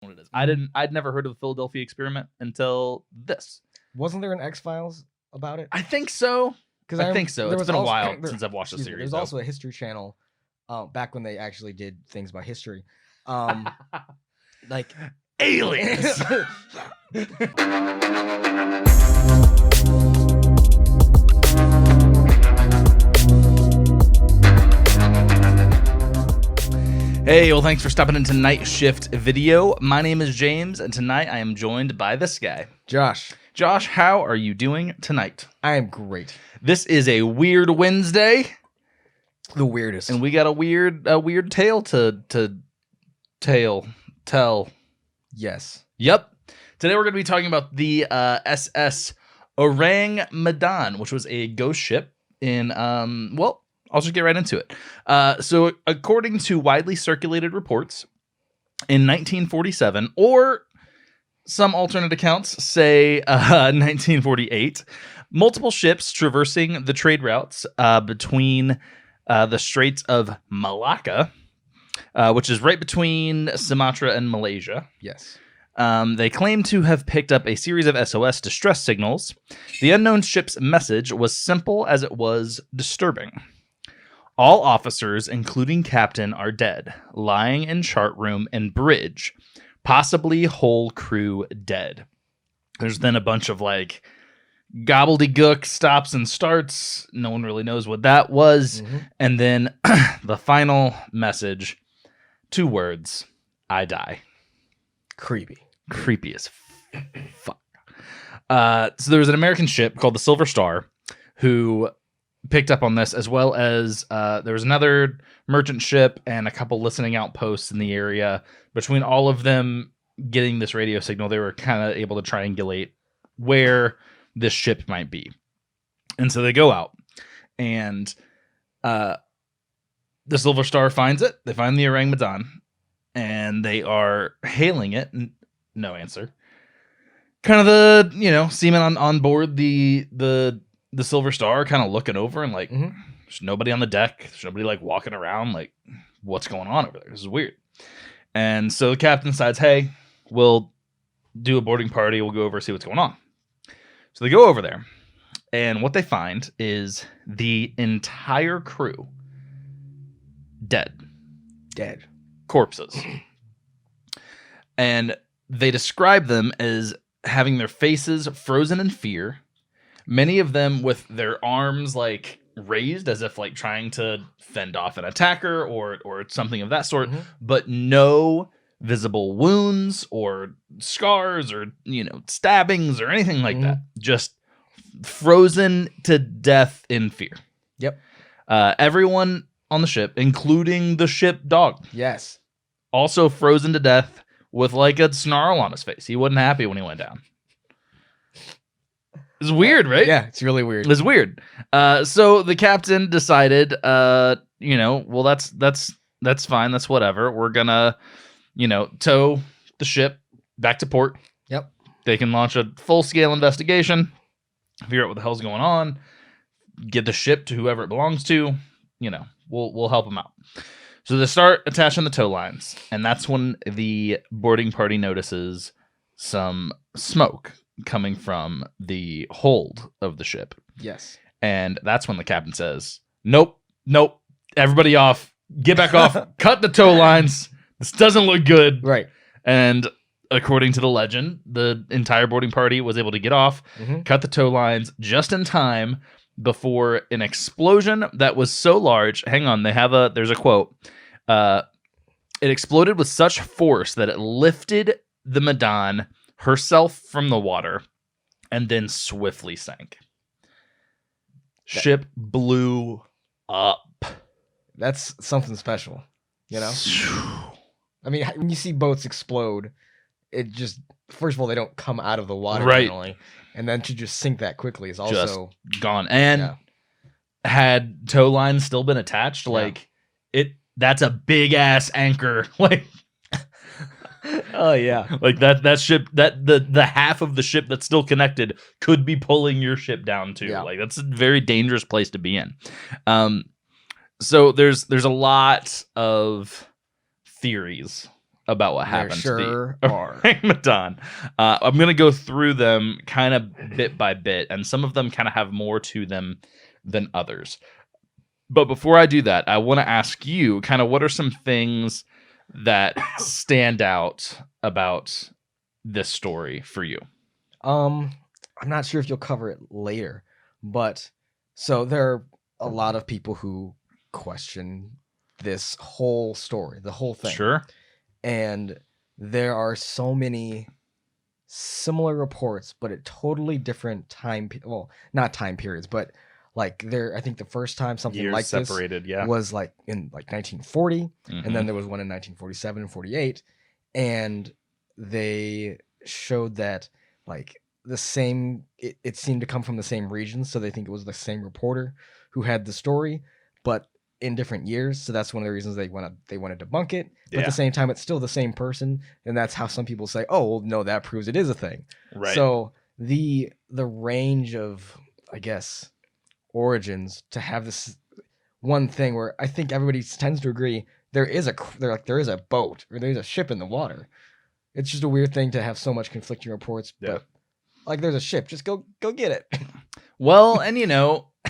what it is. I'd never heard of the Philadelphia experiment until this. Wasn't there an X-Files about it? I think so. I think so. It's been a while since I've watched the series. There's also a History Channel, back when they actually did things by history, like aliens. Hey, well, thanks for stopping into Night Shift Video. My name is James, and tonight I am joined by this guy, Josh. Josh, how are you doing tonight? I am great. This is a weird Wednesday. The weirdest. And we got a weird tale to tell. Yes. Yep. Today we're going to be talking about the SS Ourang Medan, which was a ghost ship in, well, I'll just get right into it. So according to widely circulated reports, in 1947, or some alternate accounts say 1948, multiple ships traversing the trade routes between the Straits of Malacca, which is right between Sumatra and Malaysia. Yes. They claim to have picked up a series of SOS distress signals. The unknown ship's message was simple as it was disturbing. All officers, including captain, are dead, lying in chart room and bridge. Possibly whole crew dead. There's then a bunch of like gobbledygook stops and starts. No one really knows what that was. Mm-hmm. And then the final message, 2 words, I die. Creepy as fuck. So there was an American ship called the Silver Star who picked up on this, as well as there was another merchant ship and a couple listening outposts in the area. Between all of them getting this radio signal, they were kind of able to triangulate where this ship might be. And so they go out, and the Silver Star finds it. They find the Ourang Medan, and they are hailing it. No answer. Kind of the, seamen on board the Silver Star kind of looking over and like, There's nobody on the deck. There's nobody like walking around. Like, what's going on over there? This is weird. And so the captain decides, hey, we'll do a boarding party. We'll go over and see what's going on. So they go over there, and what they find is the entire crew dead. Corpses. And they describe them as having their faces frozen in fear. Many of them with their arms like raised as if like trying to fend off an attacker or something of that sort, but no visible wounds or scars or, stabbings or anything like that. Just frozen to death in fear. Yep. Everyone on the ship, including the ship dog. Yes. Also frozen to death with like a snarl on his face. He wasn't happy when he went down. It's weird, right? Yeah, it's really weird. It's weird. So the captain decided, well, that's fine. That's whatever. We're gonna, tow the ship back to port. Yep. They can launch a full-scale investigation, figure out what the hell's going on, get the ship to whoever it belongs to. We'll help them out. So they start attaching the tow lines, and that's when the boarding party notices some smoke coming from the hold of the ship. Yes. And that's when the captain says, nope, everybody off, get back off, cut the tow lines. This doesn't look good. Right. And according to the legend, the entire boarding party was able to get off, cut the tow lines just in time before an explosion that was so large. Hang on, there's a quote. It exploded with such force that it lifted the Medan herself from the water and then swiftly sank. Ship blew up. That's something special, I mean, when you see boats explode, it just, first of all, they don't come out of the water generally, and then to just sink that quickly is also just gone. And had tow lines still been attached, that's a big ass anchor, like. Oh yeah, like that ship, that the half of the ship that's still connected could be pulling your ship down too. Like that's a very dangerous place to be in. So there's a lot of theories about what There happened sure to the are. Ourang Medan. I'm going to go through them kind of bit by bit, and some of them kind of have more to them than others. But before I do that, I want to ask you kind of what are some things that stand out about this story for you? I'm not sure if you'll cover it later, but so there are a lot of people who question this whole story, the whole thing. Sure. And there are so many similar reports, but at totally different well, not time periods, but like I think the first time something Years like separated, this yeah. was like in like 1940, Mhm. and then there was one in 1947 and 48, and they showed that like the same it seemed to come from the same region, so they think it was the same reporter who had the story, but in different years. So that's one of the reasons they want to debunk it. But at Yeah. the same time, it's still the same person, and that's how some people say, "Oh, well, no, that proves it is a thing." Right. So the range of, I guess, origins to have this one thing where I think everybody tends to agree there is a boat or there's a ship in the water. It's just a weird thing to have so much conflicting reports, Yeah. but like there's a ship, just go get it. Well, and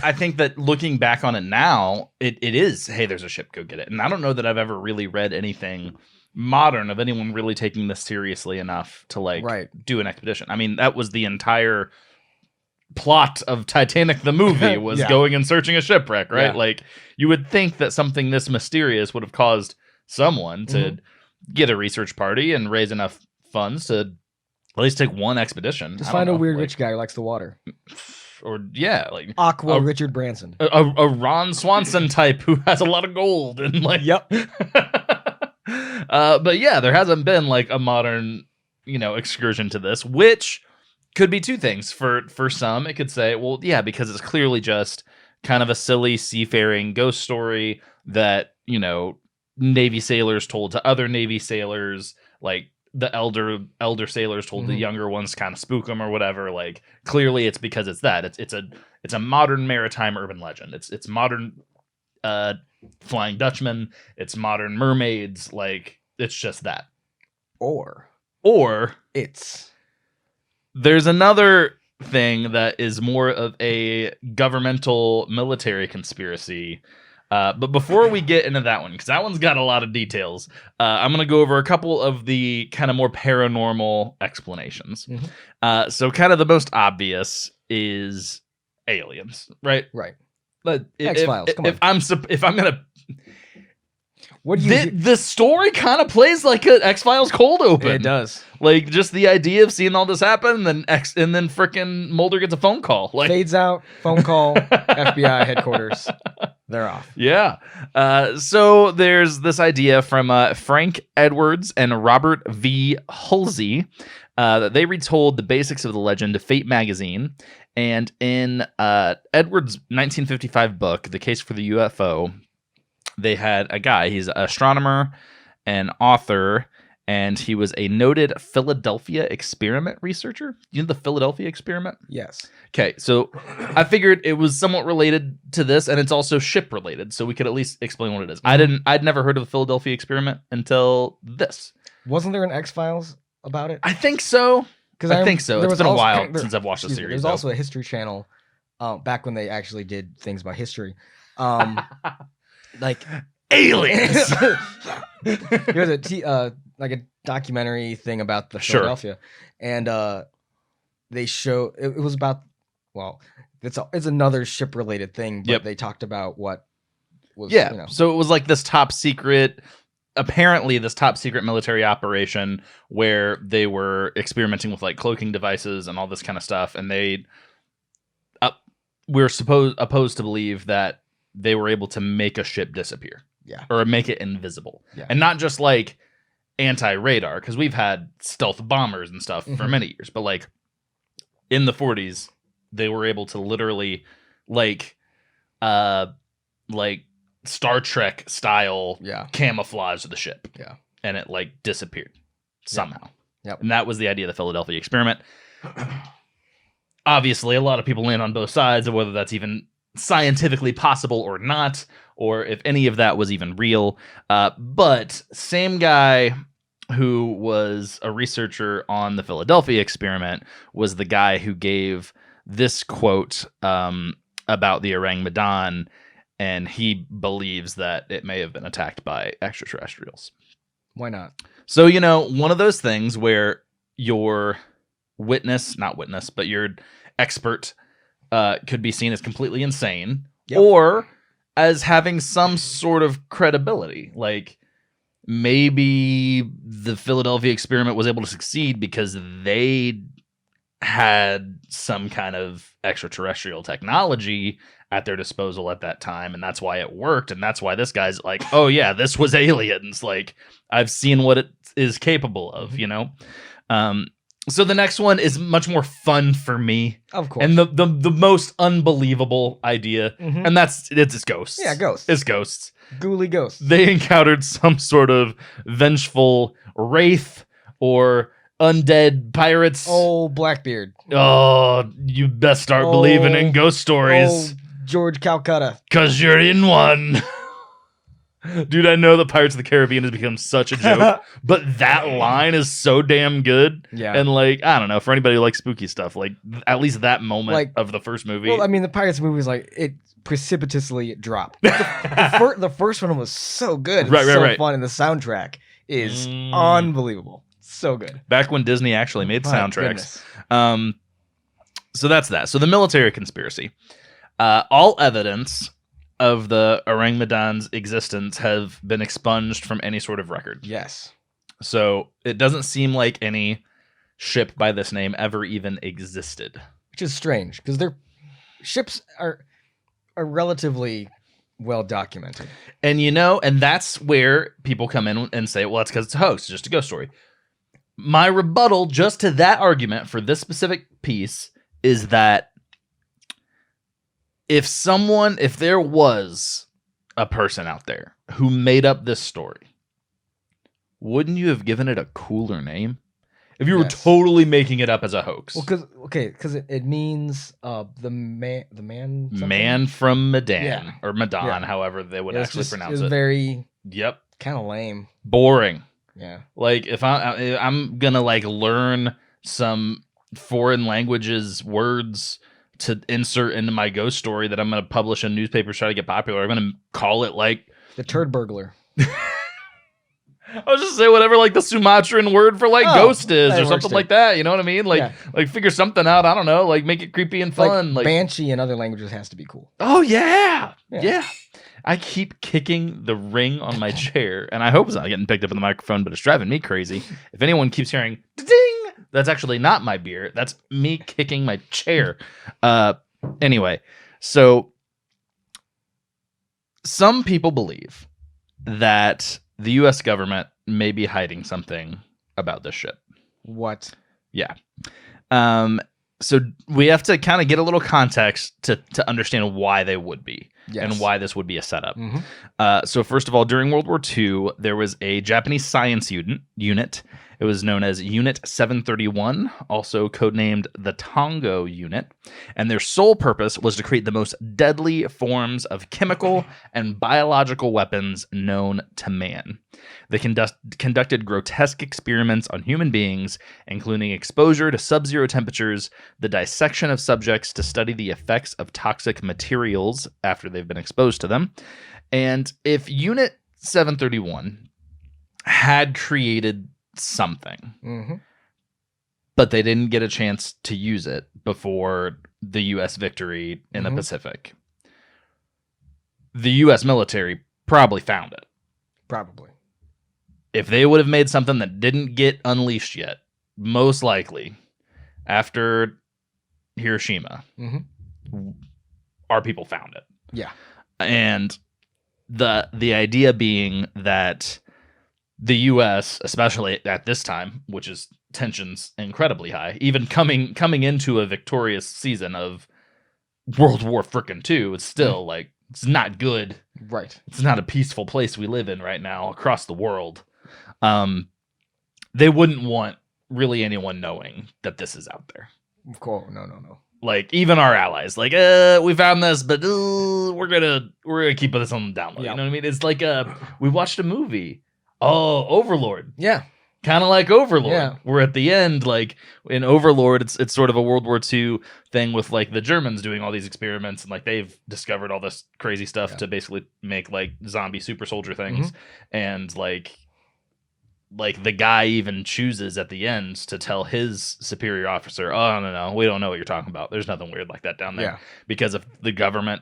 I think that looking back on it now, it is, hey, there's a ship, go get it. And I don't know that I've ever really read anything modern of anyone really taking this seriously enough to like Right. do an expedition. I mean, that was the entire plot of Titanic the movie was Yeah. going and searching a shipwreck, right? Yeah. Like you would think that something this mysterious would have caused someone to get a research party and raise enough funds to at least take one expedition. Just I don't find a know, weird like, rich guy who likes the water. or yeah, like Aqua a- Richard Branson. a Ron Swanson type who has a lot of gold and like Yep. but yeah, there hasn't been like a modern excursion to this, which could be two things. For some, it could say, well, yeah, because it's clearly just kind of a silly seafaring ghost story that Navy sailors told to other Navy sailors, like the elder sailors told the younger ones to kind of spook them or whatever. Like clearly it's because it's that it's a modern maritime urban legend. It's modern Flying Dutchman, it's modern mermaids, like it's just that. Or It's there's another thing that is more of a governmental military conspiracy. But before we get into that one, because that one's got a lot of details, I'm going to go over a couple of the kind of more paranormal explanations. So kind of the most obvious is aliens, right? Right. But X-Files, come on. if I'm going to... What do you The story kind of plays like an X-Files cold open. It does. Like just the idea of seeing all this happen, and then frickin' Mulder gets a phone call. Like Fades out, phone call, FBI headquarters. They're off. yeah. So there's this idea from Frank Edwards and Robert V. Hulsey that they retold the basics of the legend to Fate magazine. And in Edwards' 1955 book, The Case for the UFO, they had a guy, he's an astronomer, an author, and he was a noted Philadelphia experiment researcher. You know the Philadelphia experiment? Yes. Okay, so I figured it was somewhat related to this, and it's also ship related, so we could at least explain what it is. I'd never heard of the Philadelphia experiment until this. Wasn't there an X-Files about it? I think so. I think so. It's been a while since I've watched the series. There's also a History Channel, back when they actually did things about history. Like aliens. There's a documentary thing about the Philadelphia, and they show it was about, well, it's another ship related thing, but they talked about what was So it was like this top secret military operation where they were experimenting with like cloaking devices and all this kind of stuff, and they we're opposed to believe that they were able to make a ship disappear. Yeah. Or make it invisible. Yeah. And not just like anti-radar, because we've had stealth bombers and stuff for many years, but like in the 40s, they were able to literally like Star Trek style camouflage the ship. Yeah. And it like disappeared somehow. Yep. And that was the idea of the Philadelphia experiment. Obviously, a lot of people land on both sides of whether that's even scientifically possible or not, or if any of that was even real. But same guy who was a researcher on the Philadelphia experiment, was the guy who gave this quote about the Ourang Medan, and he believes that it may have been attacked by extraterrestrials. Why not? So, one of those things where your not witness, but your expert could be seen as completely insane, or as having some sort of credibility. Like, maybe the Philadelphia experiment was able to succeed because they had some kind of extraterrestrial technology at their disposal at that time, and that's why it worked, and that's why this guy's like, oh yeah, this was aliens. Like, I've seen what it is capable of, So the next one is much more fun for me. Of course. And the most unbelievable idea, and it's ghosts. Yeah, ghosts. It's ghosts. Ghouly ghosts. They encountered some sort of vengeful wraith or undead pirates. Oh, Blackbeard. Oh, you best start believing in ghost stories. Oh, George Calcutta. 'Cause you're in one. Dude, I know the Pirates of the Caribbean has become such a joke, but that line is so damn good. Yeah. And like, I don't know, for anybody who likes spooky stuff, like at least that moment of the first movie. Well, I mean, the Pirates movie is like, it precipitously dropped. The first one was so good. It's so fun, and the soundtrack is unbelievable. So good. Back when Disney actually made soundtracks. So that's that. So the military conspiracy. All evidence of the Ourang Medan's existence have been expunged from any sort of record. Yes. So it doesn't seem like any ship by this name ever even existed. Which is strange, because their ships are relatively well documented. And and that's where people come in and say, well, that's because it's a hoax, it's just a ghost story. My rebuttal just to that argument for this specific piece is that if there was a person out there who made up this story, wouldn't you have given it a cooler name? If you were totally making it up as a hoax. Well, because it means the man from Medan, or Medan, however they would actually pronounce it. It's very kind of lame, boring. Yeah, like if I'm gonna like learn some foreign languages words to insert into my ghost story that I'm gonna publish in newspapers try to get popular, I'm gonna call it like the turd burglar. I was just say whatever like the Sumatran word for like ghost is or something like that. You know what I mean? Like like figure something out. I don't know. Like make it creepy and fun. Like banshee in other languages has to be cool. Oh yeah. I keep kicking the ring on my chair, and I hope it's not getting picked up in the microphone, but it's driving me crazy. If anyone keeps hearing ding, that's actually not my beer. That's me kicking my chair. Anyway, so some people believe that the U.S. government may be hiding something about this ship. What? Yeah. So we have to kind of get a little context to understand why they would be and why this would be a setup. So first of all, during World War II, there was a Japanese science unit. It was known as Unit 731, also codenamed the Tongo Unit, and their sole purpose was to create the most deadly forms of chemical and biological weapons known to man. They conducted grotesque experiments on human beings, including exposure to sub-zero temperatures, the dissection of subjects to study the effects of toxic materials after they've been exposed to them. And if Unit 731 had created something, but they didn't get a chance to use it before the U.S. victory in the Pacific, the U.S. military probably found it. Probably. If they would have made something that didn't get unleashed yet, most likely after Hiroshima, our people found it. Yeah. And the idea being that the U.S., especially at this time, which is tensions incredibly high, even coming into a victorious season of World War frickin' II, it's still like, it's not good. Right. It's not a peaceful place we live in right now across the world. They wouldn't want really anyone knowing that this is out there. Of course, no. Like even our allies, like we found this, but we're gonna keep this on the down low. You know what I mean? It's like we watched a movie. Oh, Overlord. Yeah. Kind of like Overlord. Yeah. Where at the end, like in Overlord, it's sort of a World War II thing with like the Germans doing all these experiments, and like they've discovered all this crazy stuff to basically make like zombie super soldier things, and like the guy even chooses at the end to tell his superior officer, "Oh no, we don't know what you're talking about. There's nothing weird like that down there." Yeah. Because if the government,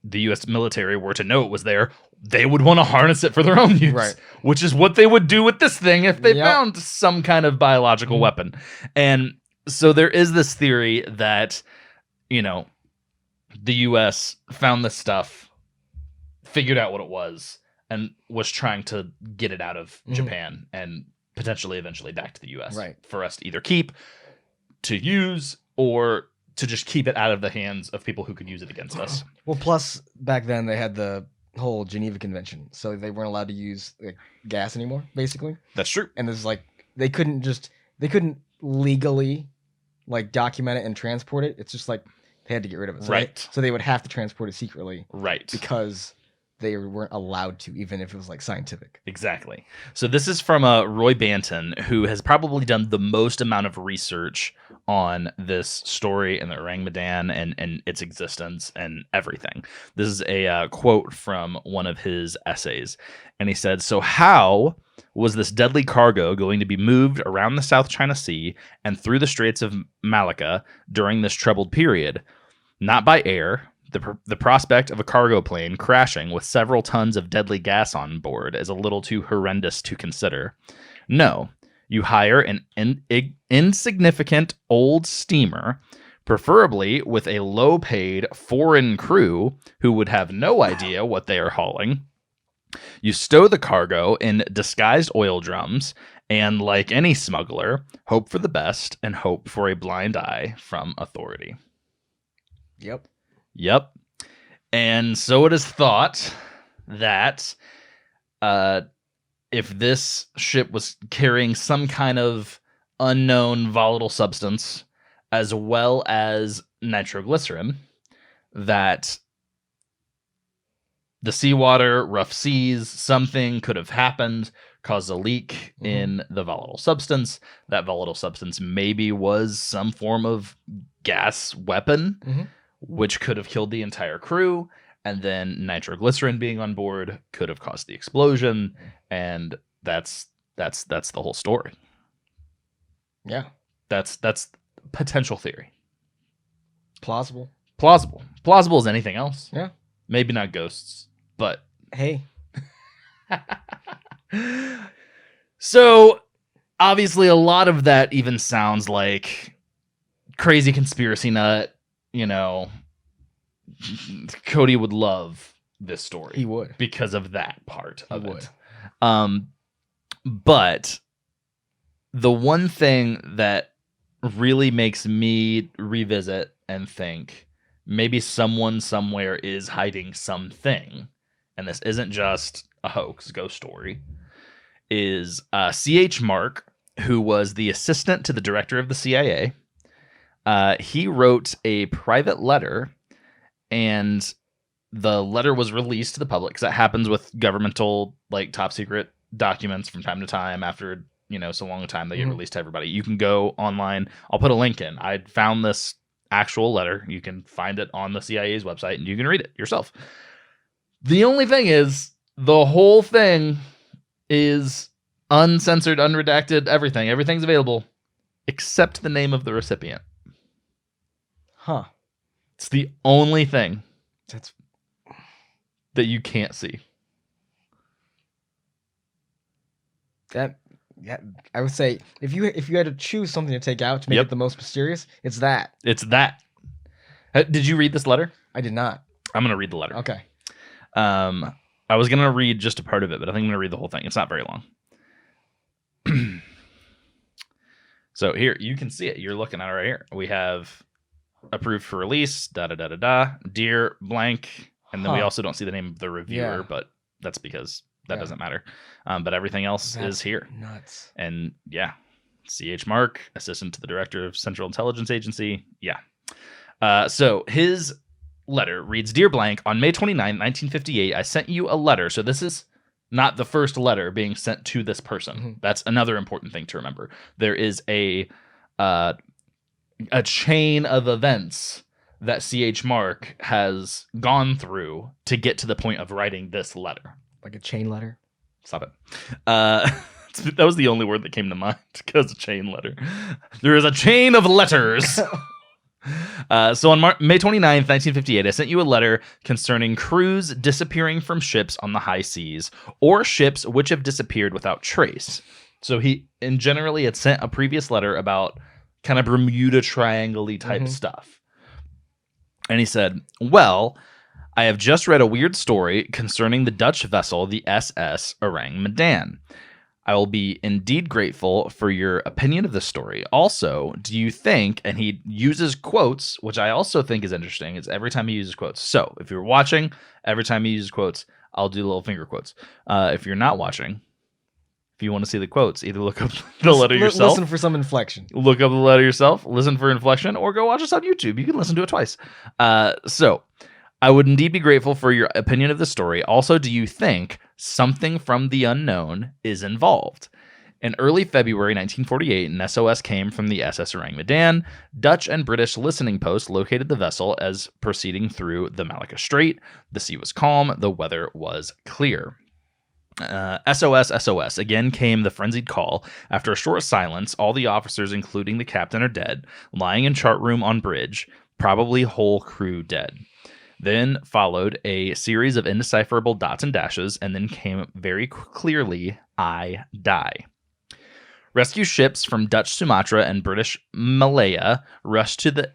the U.S. military, were to know it was there, they would want to harness it for their own use, Right. which is what they would do with this thing if they found some kind of biological weapon. And so there is this theory that, you know, the U.S. found this stuff, figured out what it was, and was trying to get it out of Japan and potentially eventually back to the U.S. for us to either keep, to use, or to just keep it out of the hands of people who could use it against us. Well, plus back then they had the whole Geneva Convention, so they weren't allowed to use like, gas anymore, basically. That's true. And there's like they couldn't legally like document it and transport it. It's just like they had to get rid of it. So so they would have to transport it secretly. Right. Because they weren't allowed to, even if it was like scientific. Exactly. So this is from Roy Banton, who has probably done the most amount of research on this story and the Ourang Medan and its existence and everything. This is a quote from one of his essays. And he said, "So how was this deadly cargo going to be moved around the South China Sea and through the Straits of Malacca during this troubled period? Not by air. The prospect of a cargo plane crashing with several tons of deadly gas on board is a little too horrendous to consider. No, you hire an insignificant old steamer, preferably with a low-paid foreign crew who would have no idea what they are hauling. You stow the cargo in disguised oil drums, and like any smuggler, hope for the best and hope for a blind eye from authority." Yep. And so it is thought that if this ship was carrying some kind of unknown volatile substance as well as nitroglycerin, that the seawater, rough seas, something could have happened, caused a leak in the volatile substance. That volatile substance maybe was some form of gas weapon, which could have killed the entire crew, and then nitroglycerin being on board could have caused the explosion, and that's the whole story. Yeah. That's potential theory. Plausible As anything else. Yeah. Maybe not ghosts, but hey. So obviously a lot of that even sounds like crazy conspiracy nut. You know, Cody would love this story. He would. Because of that part of it. But the one thing that really makes me revisit and think maybe someone somewhere is hiding something, and this isn't just a hoax, ghost story, is C.H. Mark, who was the assistant to the director of the CIA. He wrote a private letter, and the letter was released to the public, because that happens with governmental, like, top secret documents from time to time. After, so long a time, they get released to everybody. You can go online. I'll put a link in. I found this actual letter. You can find it on the CIA's website, and you can read it yourself. The only thing is, the whole thing is uncensored, unredacted, everything. Everything's available, except the name of the recipient. Huh. It's the only thing that you can't see. I would say if you had to choose something to take out to make it the most mysterious, it's that. It's that. Did you read this letter? I did not. I'm gonna read the letter. Okay. I was gonna read just a part of it, but I think I'm gonna read the whole thing. It's not very long. So here, you can see it. You're looking at it right here. We have approved for release, dear blank, and then we also don't see the name of the reviewer, but that's because that doesn't matter. But everything else is here. Nuts. And yeah, C.H. Mark, assistant to the director of Central Intelligence Agency. Yeah. So his letter reads, "Dear blank, on May 29, 1958, I sent you a letter." So this is not the first letter being sent to this person. Mm-hmm. That's another important thing to remember. There is a chain of events that C.H. Mark has gone through to get to the point of writing this letter. Like a chain letter? Stop it. That was the only word that came to mind, because a chain letter. There is a chain of letters. So on May 29th, 1958, I sent you a letter concerning crews disappearing from ships on the high seas, or ships which have disappeared without trace. So he, and generally, had sent a previous letter about kind of Bermuda Triangle-y type stuff. And he said, well, I have just read a weird story concerning the Dutch vessel, the SS Ourang Medan. I will be indeed grateful for your opinion of the story. Also, do you think, and he uses quotes, which I also think is interesting, is every time he uses quotes. So if you're watching, every time he uses quotes, I'll do little finger quotes. If you're not watching, if you want to see the quotes, either look up the letter yourself. Listen for some inflection. Look up the letter yourself, listen for inflection, or go watch us on YouTube. You can listen to it twice. So I would indeed be grateful for your opinion of the story. Also, do you think something from the unknown is involved? In early February 1948, an SOS came from the SS Ourang Medan. Dutch and British listening posts located the vessel as proceeding through the Malacca Strait. The sea was calm. The weather was clear. SOS, SOS. Again came the frenzied call. After a short silence, all the officers, including the captain, are dead, lying in chart room on bridge, probably whole crew dead. Then followed a series of indecipherable dots and dashes, and then came very clearly, I die. Rescue ships from Dutch Sumatra and British Malaya rushed to the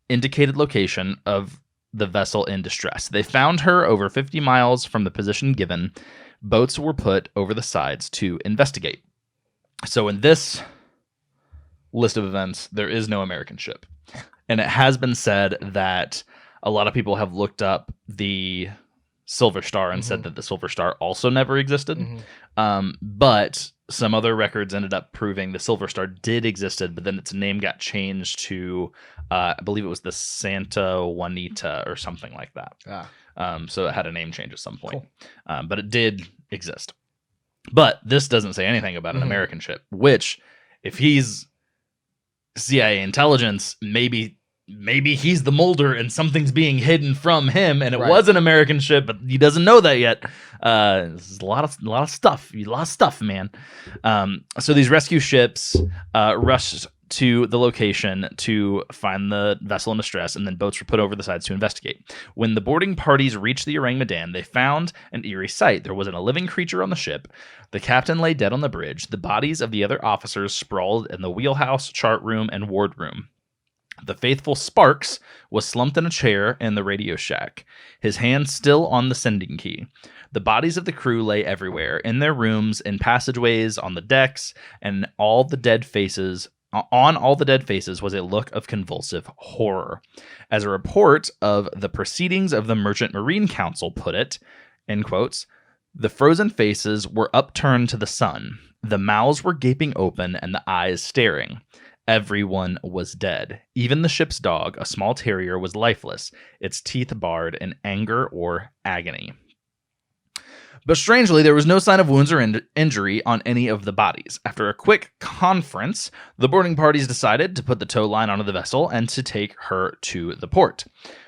indicated location of the vessel in distress. They found her over 50 miles from the position given. Boats were put over the sides to investigate. So in this list of events, there is no American ship. And it has been said that a lot of people have looked up the Silver Star and said that the Silver Star also never existed. But some other records ended up proving the Silver Star did existed, but then its name got changed to, I believe it was the Santa Juanita or something like that. So it had a name change at some point. Cool. But it did exist. But this doesn't say anything about an American ship, which, if he's CIA intelligence, maybe he's the Mulder and something's being hidden from him, and it was an American ship, but he doesn't know that yet. This is a lot of stuff, man. So these rescue ships rushed to the location to find the vessel in distress, and then boats were put over the sides to investigate. When the boarding parties reached the Ourang Medan, they found an eerie sight. There wasn't a living creature on the ship. The captain lay dead on the bridge. The bodies of the other officers sprawled in the wheelhouse, chart room, and wardroom. The faithful Sparks was slumped in a chair in the radio shack, his hand still on the sending key. The bodies of the crew lay everywhere, in their rooms, in passageways, on the decks, and on all the dead faces was a look of convulsive horror. As a report of the proceedings of the Merchant Marine Council put it, in quotes, the frozen faces were upturned to the sun. The mouths were gaping open and the eyes staring. Everyone was dead. Even the ship's dog, a small terrier, was lifeless, its teeth bared in anger or agony. But strangely, there was no sign of wounds or injury on any of the bodies. After a quick conference, the boarding parties decided to put the tow line onto the vessel and to take her to the port.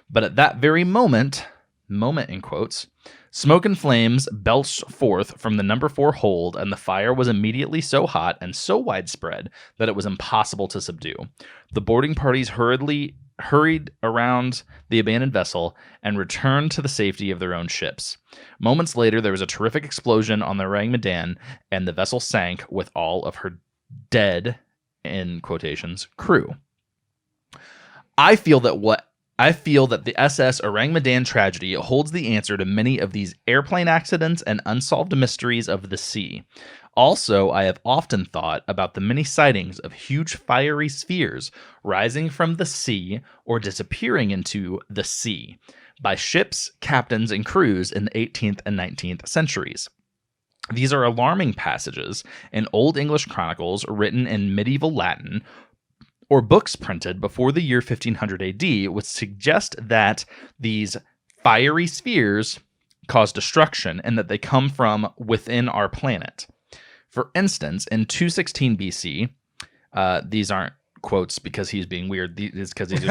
But at that very moment in quotes, smoke and flames belched forth from the number 4 hold, and the fire was immediately so hot and so widespread that it was impossible to subdue. The boarding parties hurried around the abandoned vessel and returned to the safety of their own ships. Moments later, there was a terrific explosion on the Ourang Medan, and the vessel sank with all of her dead, in quotations, crew. I feel that the SS Ourang Medan tragedy holds the answer to many of these airplane accidents and unsolved mysteries of the sea. Also, I have often thought about the many sightings of huge fiery spheres rising from the sea or disappearing into the sea by ships, captains, and crews in the 18th and 19th centuries. These are alarming passages in Old English chronicles written in medieval Latin or books printed before the year 1500 AD, which suggest that these fiery spheres cause destruction and that they come from within our planet. For instance, in 216 BC, these aren't quotes because he's being weird. It's because he's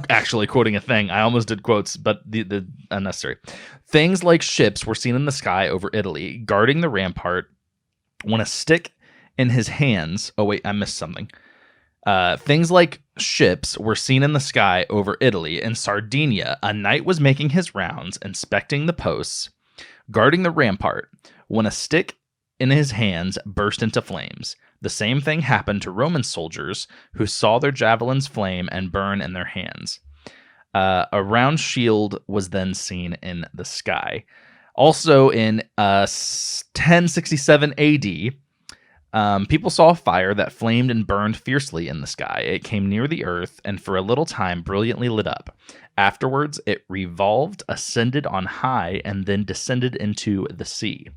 actually quoting a thing. I almost did quotes, but the unnecessary. Things like ships were seen in the sky over Italy, guarding the rampart when a stick in his hands. Oh, wait, I missed something. Things like ships were seen in the sky over Italy. In Sardinia, a knight was making his rounds, inspecting the posts, guarding the rampart, when a stick in his hands burst into flames. The same thing happened to Roman soldiers who saw their javelins flame and burn in their hands. A round shield was then seen in the sky. Also in 1067 AD, people saw a fire that flamed and burned fiercely in the sky. It came near the earth and for a little time brilliantly lit up. Afterwards, it revolved, ascended on high, and then descended into the sea.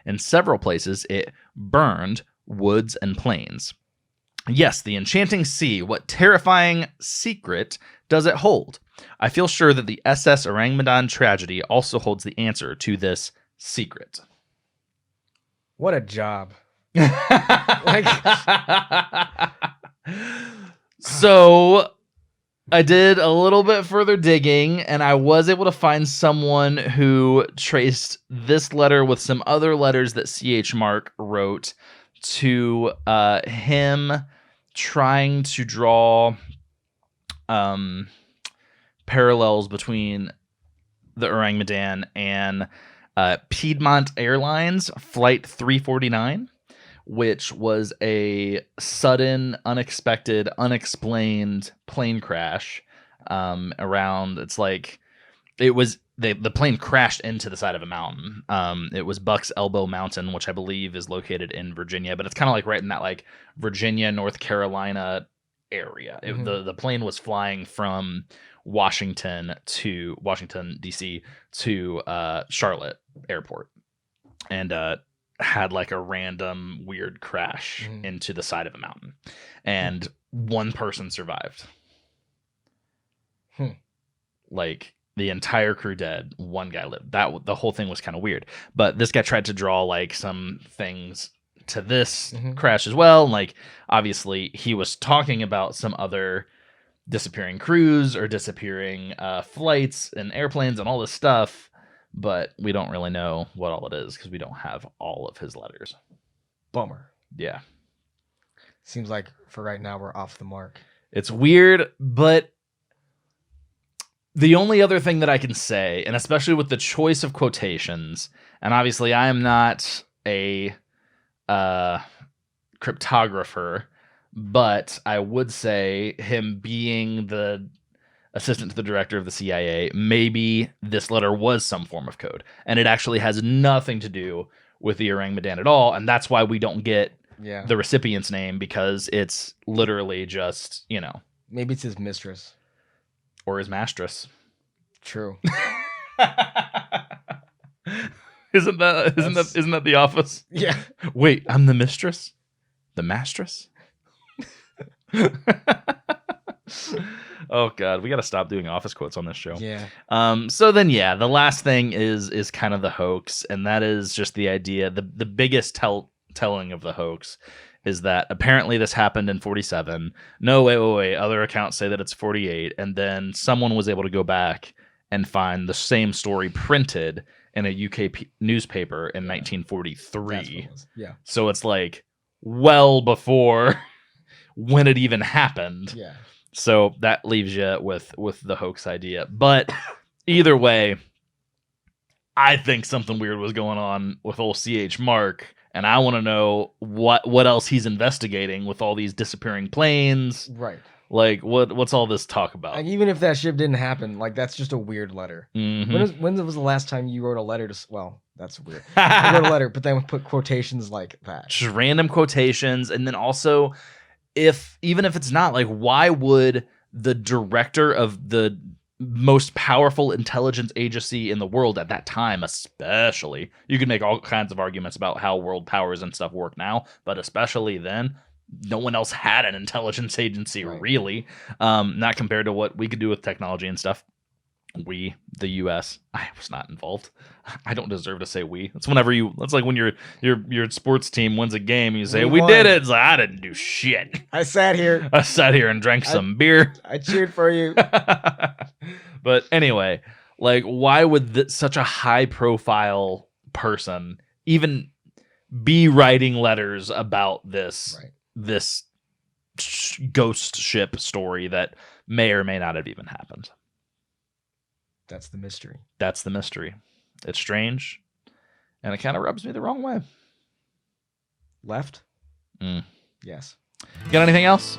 In several places, it burned woods and plains. Yes, the enchanting sea. What terrifying secret does it hold? I feel sure that the SS Ourang Medan tragedy also holds the answer to this secret. What a job. So I did a little bit further digging, and I was able to find someone who traced this letter with some other letters that C.H. Mark wrote to him trying to draw parallels between the Ourang Medan and Piedmont Airlines Flight 349, which was a sudden, unexpected, unexplained plane crash around. It's like it was the plane crashed into the side of a mountain. It was Buck's Elbow Mountain, which I believe is located in Virginia, but it's kind of like right in that like Virginia, North Carolina area. The plane was flying from Washington D.C. to Charlotte Airport, and had like a random weird crash into the side of a mountain, and one person survived. Like the entire crew dead, one guy lived. The whole thing was kind of weird, but this guy tried to draw like some things to this crash as well. And like obviously he was talking about some other disappearing crews or disappearing flights and airplanes and all this stuff, but we don't really know what all it is because we don't have all of his letters. Bummer. Yeah. Seems like for right now we're off the mark. It's weird, but the only other thing that I can say, and especially with the choice of quotations, and obviously I am not a cryptographer, but I would say him being the assistant to the director of the CIA, maybe this letter was some form of code, and it actually has nothing to do with the Ourang Medan at all, and that's why we don't get the recipient's name, because it's literally just, maybe it's his mistress or his mastress. True. Isn't that The Office? Yeah. Wait, I'm the mistress? The mastress? Oh god, we got to stop doing Office quotes on this show. Yeah. So then, the last thing is kind of the hoax, and that is just the idea. The biggest telling of the hoax is that apparently this happened in 47. No, wait. Other accounts say that it's 48, and then someone was able to go back and find the same story printed in a UK newspaper in 1943. Yeah. So it's like well before when it even happened. Yeah. So that leaves you with the hoax idea. But either way, I think something weird was going on with old C.H. Mark, and I want to know what else he's investigating with all these disappearing planes. Right. Like, what's all this talk about? Like, even if that ship didn't happen, like, that's just a weird letter. Mm-hmm. When was the last time you wrote a letter to... Well, that's weird. I wrote a letter, but then we put quotations like that. Just random quotations, and then also... even if it's not, like, why would the director of the most powerful intelligence agency in the world at that time, especially, you can make all kinds of arguments about how world powers and stuff work now, but especially then, no one else had an intelligence agency, really, not compared to what we could do with technology and stuff. We, the U.S. I was not involved. I don't deserve to say we. It's whenever you. That's like when your sports team wins a game. You say we did it. It's like, I didn't do shit. I sat here. I sat here and drank some beer. I cheered for you. But anyway, like, why would such a high profile person even be writing letters about this ghost ship story that may or may not have even happened? That's the mystery. That's the mystery. It's strange, and it kind of rubs me the wrong way. Left? Yes. Got anything else?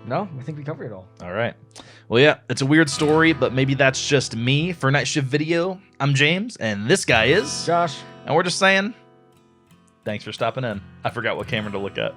No, I think we covered it all. All right. Well, yeah, it's a weird story, but maybe that's just me. For Night Shift Video, I'm James, and this guy is Josh. And we're just saying, thanks for stopping in. I forgot what camera to look at.